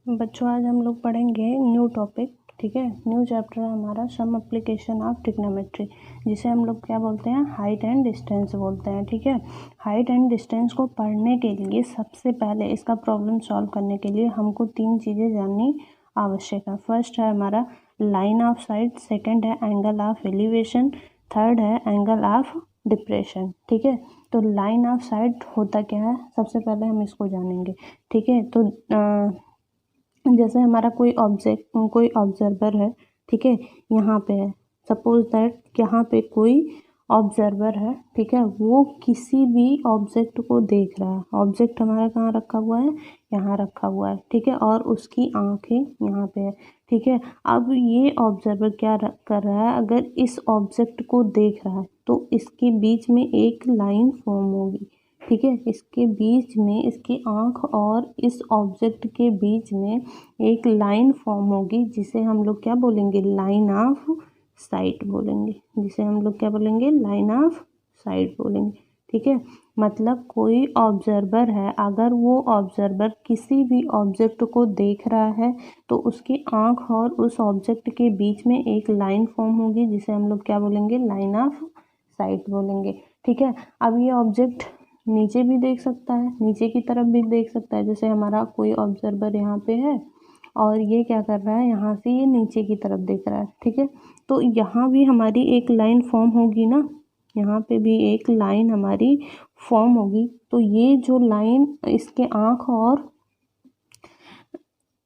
बच्चों आज हम लोग पढ़ेंगे न्यू टॉपिक। ठीक है, न्यू चैप्टर है हमारा सम एप्लीकेशन ऑफ ट्रिग्नोमेट्री, जिसे हम लोग क्या बोलते हैं, हाइट एंड डिस्टेंस बोलते हैं। ठीक है, हाइट एंड डिस्टेंस को पढ़ने के लिए सबसे पहले इसका प्रॉब्लम सॉल्व करने के लिए हमको 3 चीज़ें जाननी आवश्यक है। फर्स्ट है हमारा लाइन ऑफ साइट, सेकेंड है एंगल ऑफ एलिवेशन, थर्ड है एंगल ऑफ डिप्रेशन। ठीक है, तो लाइन ऑफ साइट होता क्या है, सबसे पहले हम इसको जानेंगे। ठीक है, तो जैसे हमारा कोई ऑब्जर्वर है, ठीक है, यहाँ पे है, सपोज दैट यहाँ पे कोई ऑब्जर्वर है, ठीक है, वो किसी भी ऑब्जेक्ट को देख रहा है। ऑब्जेक्ट हमारा कहाँ रखा हुआ है, यहाँ रखा हुआ है, ठीक है, और उसकी आंखें यहाँ पे है। ठीक है, अब ये ऑब्जर्वर क्या कर रहा है, अगर इस ऑब्जेक्ट को देख रहा है तो इसके बीच में एक लाइन फॉर्म होगी। ठीक है, इसके बीच में, इसकी आँख और इस ऑब्जेक्ट के बीच में एक लाइन फॉर्म होगी, जिसे हम लोग क्या बोलेंगे, लाइन ऑफ साइट बोलेंगे। जिसे हम लोग क्या बोलेंगे, लाइन ऑफ साइट बोलेंगे। ठीक है, मतलब कोई ऑब्जर्वर है, अगर वो ऑब्जर्वर किसी भी ऑब्जेक्ट को देख रहा है तो उसकी आँख और उस ऑब्जेक्ट के बीच में एक लाइन फॉर्म होगी, जिसे हम लोग क्या बोलेंगे, लाइन ऑफ साइट बोलेंगे। ठीक है, अब ये ऑब्जेक्ट नीचे भी देख सकता है, नीचे की तरफ भी देख सकता है। जैसे हमारा कोई ऑब्जर्वर यहाँ पे है और ये क्या कर रहा है, यहाँ से ये नीचे की तरफ देख रहा है। ठीक है, तो यहाँ भी हमारी एक लाइन फॉर्म होगी ना, यहाँ पे भी एक लाइन हमारी फॉर्म होगी। तो ये जो लाइन, इसके आँख और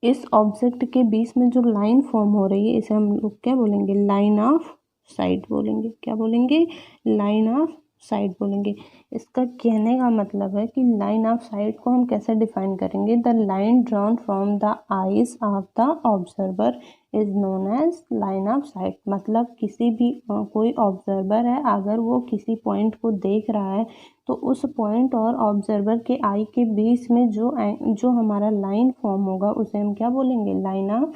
इस ऑब्जेक्ट के बीच में जो लाइन फॉर्म हो रही है, इसे हम लोग क्या बोलेंगे, लाइन ऑफ साइट बोलेंगे। क्या बोलेंगे, लाइन ऑफ साइट बोलेंगे। इसका कहने का मतलब है कि लाइन ऑफ साइट को हम कैसे डिफाइन करेंगे, the line drawn from the eyes of the observer is known as line of sight. मतलब किसी भी कोई ऑब्जर्वर है, अगर वो किसी पॉइंट को देख रहा है तो उस पॉइंट और ऑब्जर्वर के आई के बीच में जो हमारा लाइन फॉर्म होगा, उसे हम क्या बोलेंगे, लाइन ऑफ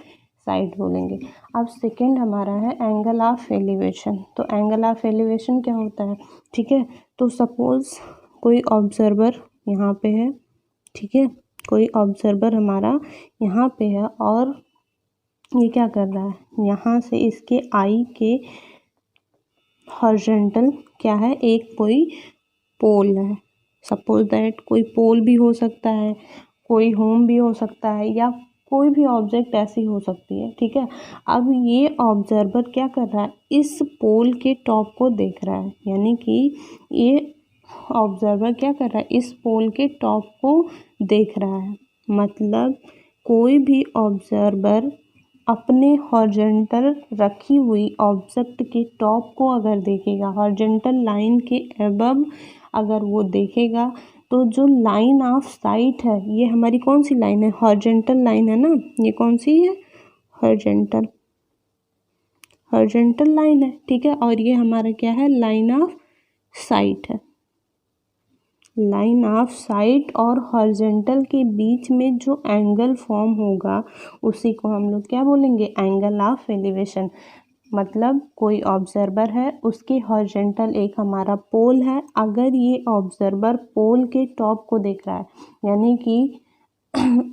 साइट बोलेंगे। अब सेकंड हमारा है एंगल ऑफ एलिवेशन। तो एंगल ऑफ एलिवेशन क्या होता है, ठीक है, तो सपोज कोई ऑब्जर्वर यहाँ पे है, ठीक है, कोई ऑब्जर्वर हमारा यहाँ पे है और ये क्या कर रहा है, यहाँ से इसके आई के हॉरिजॉन्टल क्या है, एक कोई पोल है। सपोज दैट कोई पोल भी हो सकता है, कोई होम भी हो सकता है, या कोई भी ऑब्जेक्ट ऐसी हो सकती है। ठीक है, अब ये ऑब्जर्वर क्या कर रहा है, इस पोल के टॉप को देख रहा है, यानी कि ये ऑब्जर्वर क्या कर रहा है, इस पोल के टॉप को देख रहा है। मतलब कोई भी ऑब्जर्वर अपने हॉरिजॉन्टल रखी हुई ऑब्जेक्ट के टॉप को अगर देखेगा, हॉरिजॉन्टल लाइन के अबव अगर वो देखेगा, तो जो लाइन ऑफ साइट है, ये हमारी कौन सी लाइन है, हॉरिजॉन्टल लाइन है ना, ये कौन सी है, हॉरिजॉन्टल लाइन है। ठीक है, और ये हमारा क्या है, लाइन ऑफ साइट है। लाइन ऑफ साइट और हॉरिजॉन्टल के बीच में जो एंगल फॉर्म होगा, उसी को हम लोग क्या बोलेंगे, एंगल ऑफ एलिवेशन। मतलब कोई ऑब्जर्वर है, उसके हॉरिजॉन्टल एक हमारा पोल है, अगर ये ऑब्जर्वर पोल के टॉप को देख रहा है, यानी कि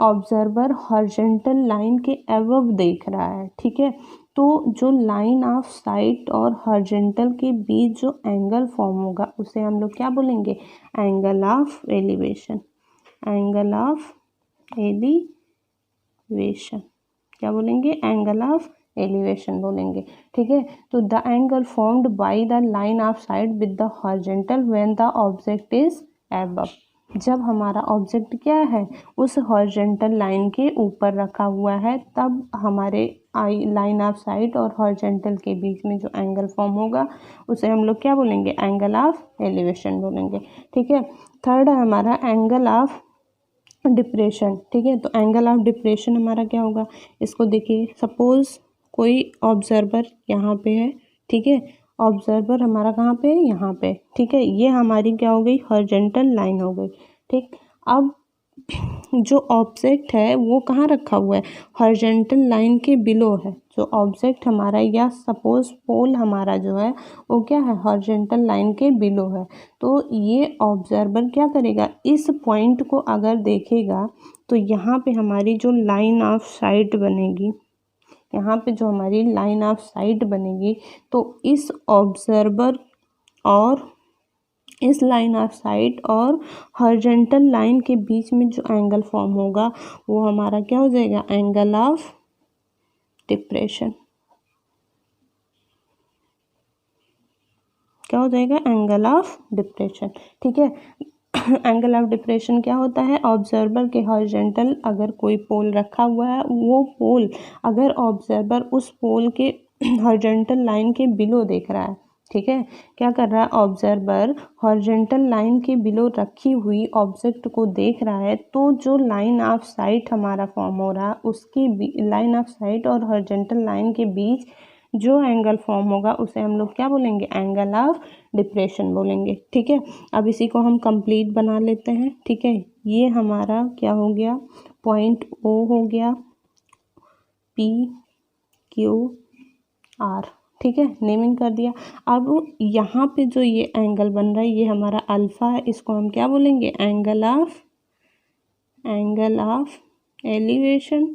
ऑब्जर्वर हॉरिजॉन्टल लाइन के अबव देख रहा है। ठीक है, तो जो लाइन ऑफ साइट और हॉरिजॉन्टल के बीच जो एंगल फॉर्म होगा, उसे हम लोग क्या बोलेंगे, angle of elevation. Angle of elevation क्या बोलेंगे, एंगल ऑफ एलिवेशन बोलेंगे। ठीक है, तो the angle formed by the line of site with the horizontal when the object is above. जब हमारा ऑब्जेक्ट क्या है, उस हॉरिजॉन्टल लाइन के ऊपर रखा हुआ है, तब हमारे आई लाइन ऑफ साइट और हॉरिजॉन्टल के बीच में जो एंगल फॉर्म होगा, उसे हम लोग क्या बोलेंगे, एंगल ऑफ एलिवेशन बोलेंगे। ठीक है, थर्ड है हमारा एंगल ऑफ डिप्रेशन। ठीक है, तो एंगल ऑफ डिप्रेशन हमारा क्या होगा, इसको देखिए, सपोज कोई ऑब्जर्वर यहाँ पे है, ठीक है, ऑब्जर्वर हमारा कहाँ पे है, यहाँ पे। ठीक है, ये हमारी क्या हो गई, हॉरिजॉन्टल लाइन हो गई। ठीक, अब जो ऑब्जेक्ट है वो कहाँ रखा हुआ है, हॉरिजॉन्टल लाइन के बिलो है। जो ऑब्जेक्ट हमारा, या सपोज पोल हमारा जो है, वो क्या है, हॉरिजॉन्टल लाइन के बिलो है। तो ये ऑब्जर्वर क्या करेगा, इस पॉइंट को अगर देखेगा तो यहाँ पे हमारी जो लाइन ऑफ साइट बनेगी, यहाँ पे जो हमारी लाइन ऑफ साइट बनेगी, तो इस ऑब्जर्वर और इस लाइन ऑफ साइट और हॉरिजॉन्टल लाइन के बीच में जो एंगल फॉर्म होगा वो हमारा क्या हो जाएगा, एंगल ऑफ डिप्रेशन। क्या हो जाएगा, एंगल ऑफ डिप्रेशन। ठीक है, एंगल ऑफ डिप्रेशन क्या होता है, ऑब्जर्वर के हॉरिजॉन्टल अगर कोई पोल रखा हुआ है, वो पोल अगर ऑब्जर्वर उस पोल के हॉरिजॉन्टल लाइन के बिलो देख रहा है, ठीक है, क्या कर रहा है, ऑब्जर्वर हॉरिजॉन्टल लाइन के बिलो रखी हुई ऑब्जेक्ट को देख रहा है, तो जो लाइन ऑफ साइट हमारा फॉर्म हो रहा है उसकी लाइन ऑफ साइट और हॉरिजॉन्टल लाइन के बीच जो एंगल फॉर्म होगा उसे हम लोग क्या बोलेंगे, एंगल ऑफ डिप्रेशन बोलेंगे। ठीक है, अब इसी को हम कंप्लीट बना लेते हैं। ठीक है, ये हमारा क्या हो गया, पॉइंट ओ हो गया, पी क्यू आर। ठीक है, नेमिंग कर दिया। अब यहाँ पे जो ये एंगल बन रहा है ये हमारा अल्फा है, इसको हम क्या बोलेंगे, angle of elevation,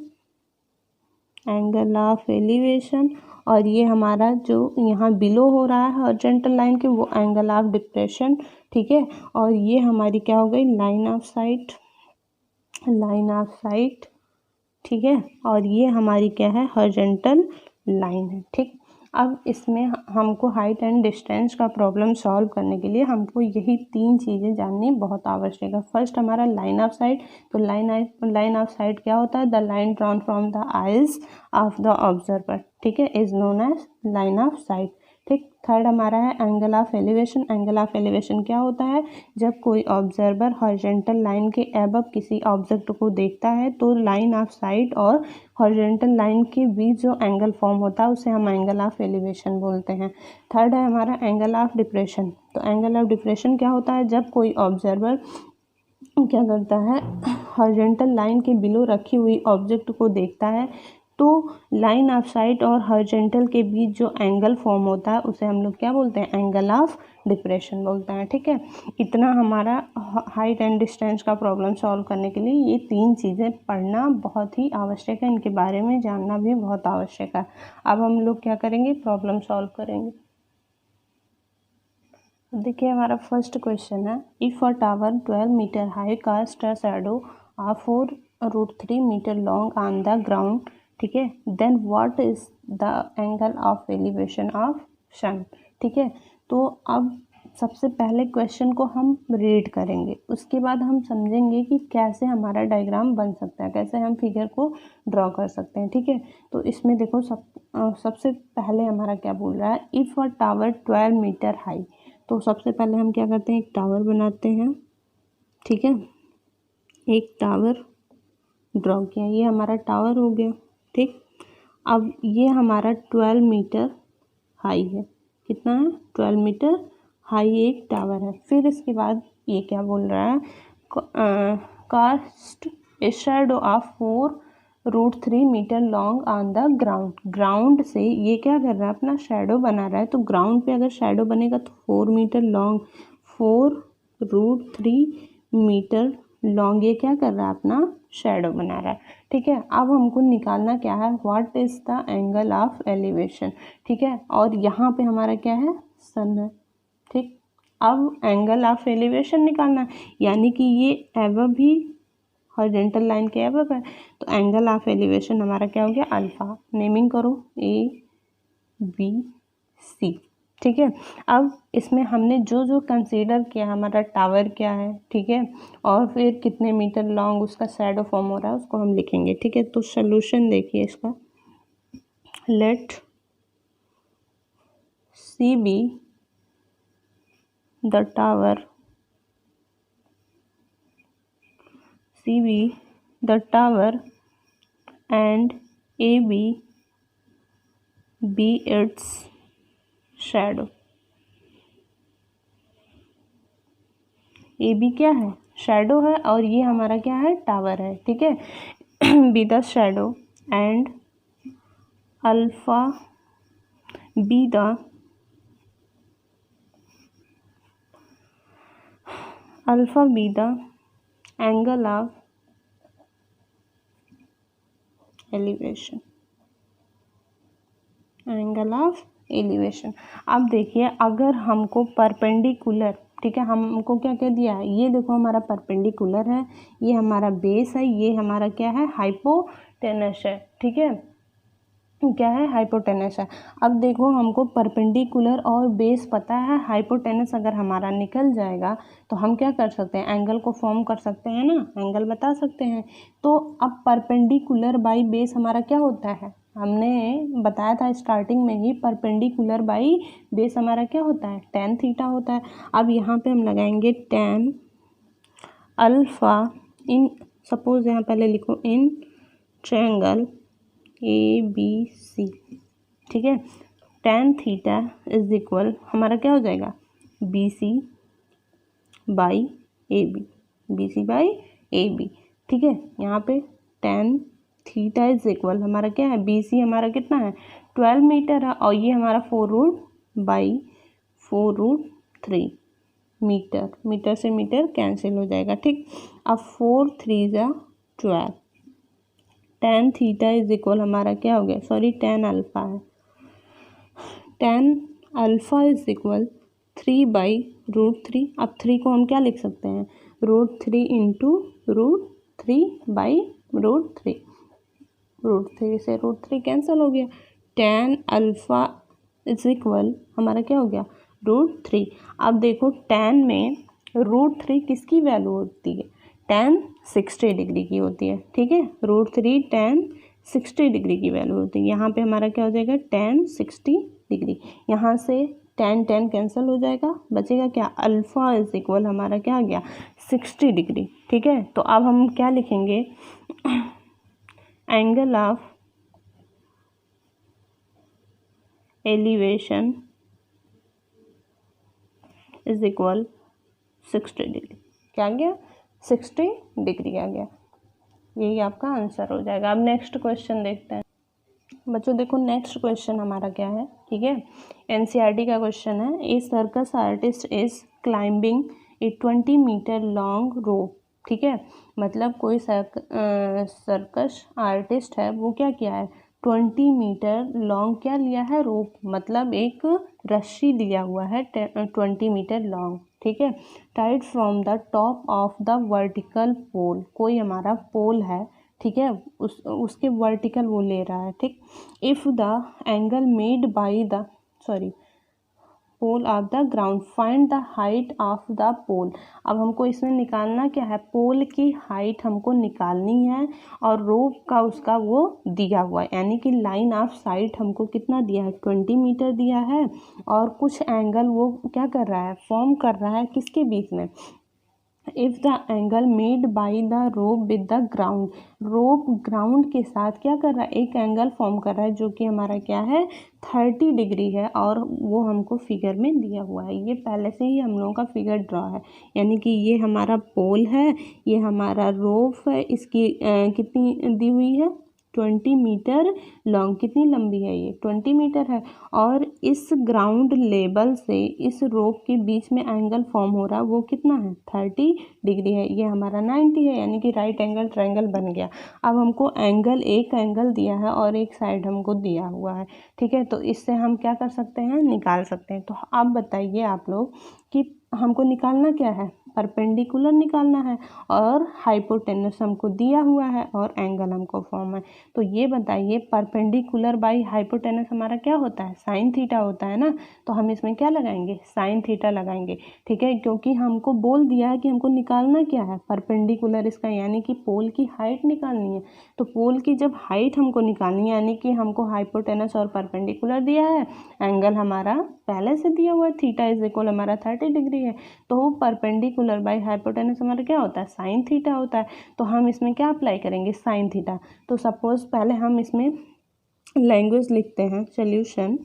angle of elevation. और ये हमारा जो यहाँ बिलो हो रहा है हॉरिजॉन्टल लाइन के, वो एंगल ऑफ डिप्रेशन। ठीक है, और ये हमारी क्या हो गई, line of site, line of sight. ठीक है, और ये हमारी क्या है, हॉरिजॉन्टल लाइन है। ठीक, अब इसमें हमको हाइट एंड डिस्टेंस का प्रॉब्लम सॉल्व करने के लिए हमको यही तीन चीज़ें जाननी बहुत आवश्यक है। फर्स्ट हमारा लाइन ऑफ साइट, तो लाइन ऑफ साइट क्या होता है, the line drawn from the eyes of the observer, ठीक है, is known as line of sight. ठीक, थर्ड हमारा है angle of elevation. Angle of elevation क्या होता है, जब कोई ऑब्जर्वर हॉरिजॉन्टल लाइन के अबव किसी ऑब्जेक्ट को देखता है तो लाइन ऑफ साइट और हॉरिजॉन्टल लाइन के बीच जो एंगल फॉर्म होता है उसे हम एंगल ऑफ एलिवेशन बोलते हैं। थर्ड है हमारा एंगल ऑफ डिप्रेशन। तो एंगल ऑफ डिप्रेशन क्या होता है, जब कोई ऑब्जर्वर क्या करता है, हॉरिजॉन्टल लाइन के बिलो रखी हुई ऑब्जेक्ट को देखता है तो लाइन ऑफ साइट और हॉरिजॉन्टल के बीच जो एंगल फॉर्म होता है उसे हम लोग क्या बोलते हैं, एंगल ऑफ डिप्रेशन बोलते हैं। ठीक है, इतना हमारा हाइट एंड डिस्टेंस का प्रॉब्लम सॉल्व करने के लिए ये तीन चीज़ें पढ़ना बहुत ही आवश्यक है, इनके बारे में जानना भी बहुत आवश्यक है। अब हम लोग क्या करेंगे, प्रॉब्लम सॉल्व करेंगे। देखिए हमारा फर्स्ट क्वेश्चन है, if a tower 12 metre high cast a shadow of 4√3 metre long on the ground, ठीक है, then what is the angle of elevation of sun. ठीक है, तो अब सबसे पहले क्वेश्चन को हम रीड करेंगे, उसके बाद हम समझेंगे कि कैसे हमारा डायग्राम बन सकता है, कैसे हम फिगर को ड्रॉ कर सकते हैं। ठीक है, तो इसमें देखो सबसे पहले हमारा क्या बोल रहा है, if a tower 12 metre high. तो सबसे पहले हम क्या करते हैं, एक टावर बनाते हैं। ठीक है, एक टावर ड्रॉ किया, ये हमारा टावर हो गया। ठीक, अब ये हमारा 12 मीटर हाई है, कितना है, 12 मीटर हाई एक टावर है। फिर इसके बाद ये क्या बोल रहा है, cast a shadow of 4√3 metre long on the ground. Ground से ये क्या कर रहा है, अपना शैडो बना रहा है। तो ग्राउंड पे अगर शैडो बनेगा तो 4 मीटर लॉन्ग, 4√3 मीटर लॉन्ग ये क्या कर रहा है, अपना शैडो बना रहा है। ठीक है, अब हमको निकालना क्या है, what is the angle of elevation. ठीक है, और यहाँ पे हमारा क्या है, सन है। ठीक, अब एंगल ऑफ एलिवेशन निकालना है, यानी कि ये एबव भी हॉरिजॉन्टल लाइन के एबव है, तो एंगल ऑफ एलिवेशन हमारा क्या हो गया, अल्फा। नेमिंग करो ABC। ठीक है, अब इसमें हमने जो जो कंसीडर किया, हमारा टावर क्या है, ठीक है, और फिर कितने मीटर लॉन्ग उसका शैडो फॉर्म हो रहा है उसको हम लिखेंगे। ठीक है, तो सोल्यूशन देखिए इसका, late C be the tower, C be the tower and AB be its shadow। AB क्या है, शैडो है, और ये हमारा क्या है, टावर है। ठीक है, be the shadow and alpha be the angle of elevation, angle of elevation. अब देखिए अगर हमको परपेंडिकुलर, ठीक है, हमको क्या कह दिया है, ये देखो हमारा परपेंडिकुलर है, ये हमारा बेस है, ये हमारा क्या है, हाइपोटेनस है, ठीक है, क्या है, हाइपोटेनस है। अब देखो हमको परपेंडिकुलर और बेस पता है, हाइपोटेनस अगर हमारा निकल जाएगा तो हम क्या कर सकते हैं, एंगल को फॉर्म कर सकते हैं ना, एंगल बता सकते हैं। तो अब परपेंडिकुलर बाई बेस हमारा क्या होता है, हमने बताया था स्टार्टिंग में ही, परपेंडिकुलर बाई बेस हमारा क्या होता है, tan थीटा होता है। अब यहाँ पे हम लगाएंगे tan अल्फा इन, सपोज यहाँ पहले लिखो इन ट्रायंगल ABC, ठीक है, tan थीटा इज इक्वल हमारा क्या हो जाएगा, BC by AB, BC by AB, ठीक है। यहाँ पे tan थीटा इज इक्वल हमारा क्या है, BC हमारा कितना है 12 मीटर है, और ये हमारा 4√3 मीटर, मीटर से मीटर कैंसिल हो जाएगा, ठीक। अब 4 3 जा 12, tan थीटा इज इक्वल हमारा क्या हो गया, सॉरी tan अल्फा है, tan अल्फा इज इक्वल 3/√3। अब 3 को हम क्या लिख सकते हैं, √3 इंटू √3/√3, √3 से √3 कैंसिल हो गया, tan अल्फा इज इक्वल हमारा क्या हो गया, √3। अब देखो tan में √3 किसकी वैल्यू होती है, tan 60 डिग्री की होती है, ठीक है, √3 tan 60 डिग्री की वैल्यू होती है। यहाँ पे हमारा क्या हो जाएगा, tan 60 डिग्री, यहाँ से tan कैंसिल हो जाएगा, बचेगा क्या, अल्फा इज इक्वल हमारा क्या आ गया, 60 डिग्री, ठीक है। तो अब हम क्या लिखेंगे, angle of elevation is equal 60 degree, क्या आ गया, 60 डिग्री आ गया, यही आपका आंसर हो जाएगा। अब नेक्स्ट क्वेश्चन देखते हैं बच्चों, देखो नेक्स्ट क्वेश्चन हमारा क्या है, ठीक है, एनसीईआरटी का क्वेश्चन है, a circus artist is climbing a 20 metre long rope, ठीक है, मतलब कोई सर्कस आर्टिस्ट है, वो क्या किया है, 20 मीटर लॉन्ग क्या लिया है, रोप, मतलब एक रस्सी लिया हुआ है 20 मीटर लॉन्ग, ठीक है, tied from the top of the vertical pole, कोई हमारा पोल है, ठीक है, उसके वर्टिकल वो ले रहा है, ठीक। If the angle made by the, sorry, pole of the ground, find the height of the pole. अब हमको इसमें निकालना क्या है, पोल की हाइट हमको निकालनी है, और रोप का उसका वो दिया हुआ है, यानी कि लाइन ऑफ साइट हमको कितना दिया है, 20 मीटर दिया है, और कुछ एंगल वो क्या कर रहा है, फॉर्म कर रहा है किसके बीच में, if the angle made by the rope with the ground, rope ground के साथ क्या कर रहा है, एक एंगल फॉर्म कर रहा है, जो कि हमारा क्या है 30 डिग्री है, और वो हमको फिगर में दिया हुआ है, ये पहले से ही हम लोगों का फिगर ड्रॉ है, यानी कि ये हमारा पोल है, ये हमारा रोप है, इसकी कितनी दी हुई है, 20 मीटर लॉन्ग, कितनी लंबी है ये, 20 मीटर है, और इस ग्राउंड लेवल से इस रोप के बीच में एंगल फॉर्म हो रहा है, वो कितना है 30 डिग्री है, ये हमारा 90 है, यानी कि राइट एंगल ट्रायंगल बन गया। अब हमको एंगल, एक एंगल दिया है और एक साइड हमको दिया हुआ है, ठीक है, तो इससे हम क्या कर सकते हैं, निकाल सकते हैं। तो आप बताइए आप लोग कि हमको निकालना क्या है, परपेंडिकुलर निकालना है, और हाइपोटेनस हमको दिया हुआ है, और एंगल हमको फॉर्म है। तो ये बताइए परपेंडिकुलर बाई हाइपोटेनस हमारा क्या होता है, साइन थीटा होता है ना, तो हम इसमें क्या लगाएंगे, साइन थीटा लगाएंगे, ठीक है, क्योंकि हमको बोल दिया है कि हमको निकालना क्या है, परपेंडिकुलर इसका, यानी कि पोल की हाइट निकालनी है। तो पोल की जब हाइट हमको निकालनी है, यानी कि हमको हाइपोटेनस और परपेंडिकुलर दिया है, एंगल हमारा पहले से दिया हुआ है, थीटा इज इक्वल हमारा 30 डिग्री है, तो परपेंडिकुलर बाई हाइपोटेनस हमारा क्या होता है, साइन थीटा होता है। तो हम इसमें क्या अप्लाई करेंगे, साइन थीटा। तो सपोज पहले हम इसमें लैंग्वेज लिखते हैं, सॉल्यूशन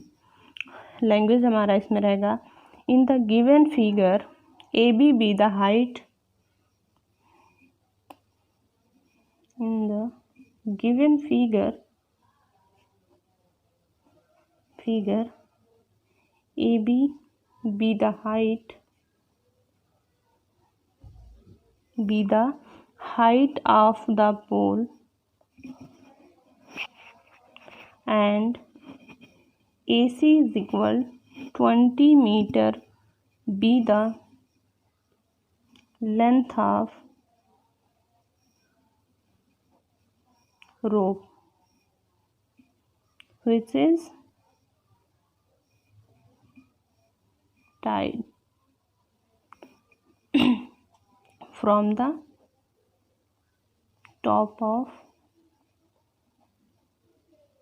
लैंग्वेज हमारा इसमें रहेगा, in the given figure A B be the height, in the given figure A B be the height, be the height of the pole, and AC is equal 20 meter be the length of rope which is tied from the top of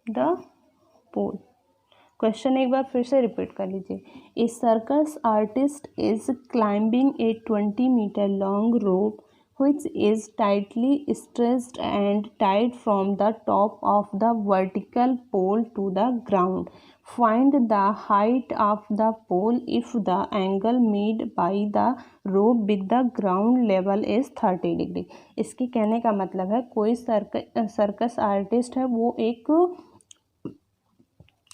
the pole। Question एक बार फिर से repeat कर लीजिए। A circus artist is climbing a 20 metre long rope which is tightly stretched and tied from the top of the vertical pole to the ground. Find the height of the pole if the angle made by the rope with the ground level is 30 degree. इसके कहने का मतलब है कोई circus artist है, वो एक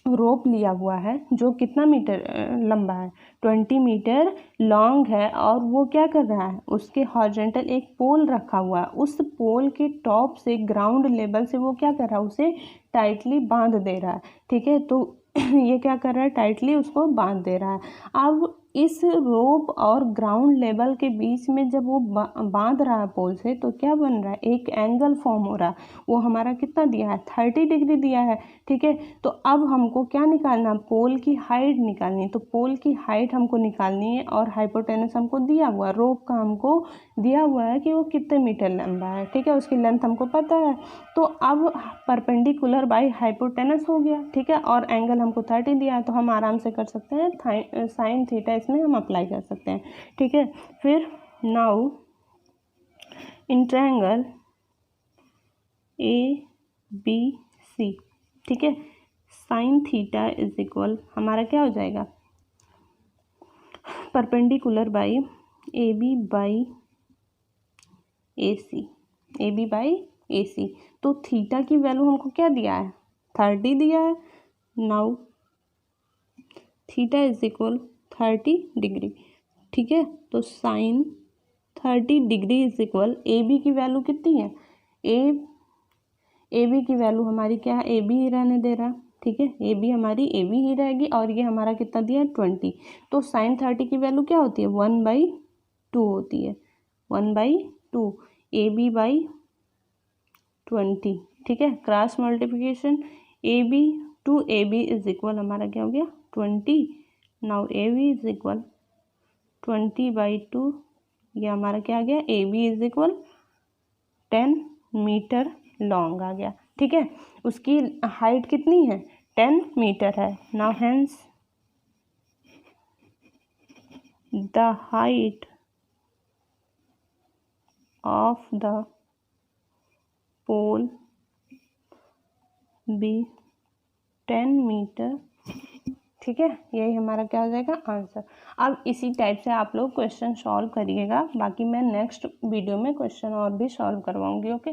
रोप लिया हुआ है जो कितना मीटर लंबा है, 20 मीटर लॉन्ग है, और वो क्या कर रहा है, उसके हॉरिजॉन्टल एक पोल रखा हुआ है, उस पोल के टॉप से ग्राउंड लेवल से वो क्या कर रहा है, उसे टाइटली बांध दे रहा है। ठीक है, तो ये क्या कर रहा है, टाइटली उसको बांध दे रहा है। अब इस रोप और ग्राउंड लेवल के बीच में जब वो बांध रहा है पोल से, तो क्या बन रहा है, एक एंगल फॉर्म हो रहा है। वो हमारा कितना दिया है, 30 डिग्री दिया है। ठीक है, तो अब हमको क्या निकालना, पोल की हाइट निकालनी है। तो पोल की हाइट हमको निकालनी है और हाइपोटेनस हमको दिया हुआ है, रोप का हमको दिया हुआ है कि वो कितने मीटर लंबा है। ठीक है, उसकी लेंथ हमको पता है। तो अब परपेंडिकुलर बाई हाइपोटेनस हो गया। ठीक है, और एंगल हमको 30 दिया है, तो हम आराम से कर सकते हैं साइन थीटा, इसमें हम अप्लाई कर सकते हैं। ठीक है, फिर नाउ इन ट्रायंगल ABC, ठीक है, साइन थीटा इज इक्वल हमारा क्या हो जाएगा, perpendicular by AB by AC, AB by AC। तो थीटा की वैल्यू हमको क्या दिया है, 30 दिया है। Now theta is equal 30 degree. ठीक है, तो sine 30 degree is equal AB की वैल्यू कितनी है, AB की वैल्यू हमारी क्या है, AB ही रहने दे रहा है। ठीक है, AB हमारी AB ही रहेगी, और ये हमारा कितना दिया है, 20। तो साइन 30 की वैल्यू क्या होती है, 1/2 होती है, 1/2 AB बाई 20। ठीक है, cross multiplication AB two AB is equal हमारा क्या हो गया, 20। नाउ AB इज इक्वल 20/2, ये हमारा क्या आ गया, AB is equal 10 metre long आ गया। ठीक है, उसकी हाइट कितनी है, 10 मीटर है। Now hence the height of the pole be 10 metre. ठीक है, यही हमारा क्या हो जाएगा, आंसर। अब इसी टाइप से आप लोग क्वेश्चन सॉल्व करिएगा, बाकी मैं नेक्स्ट वीडियो में क्वेश्चन और भी सॉल्व करवाऊंगी। ओके।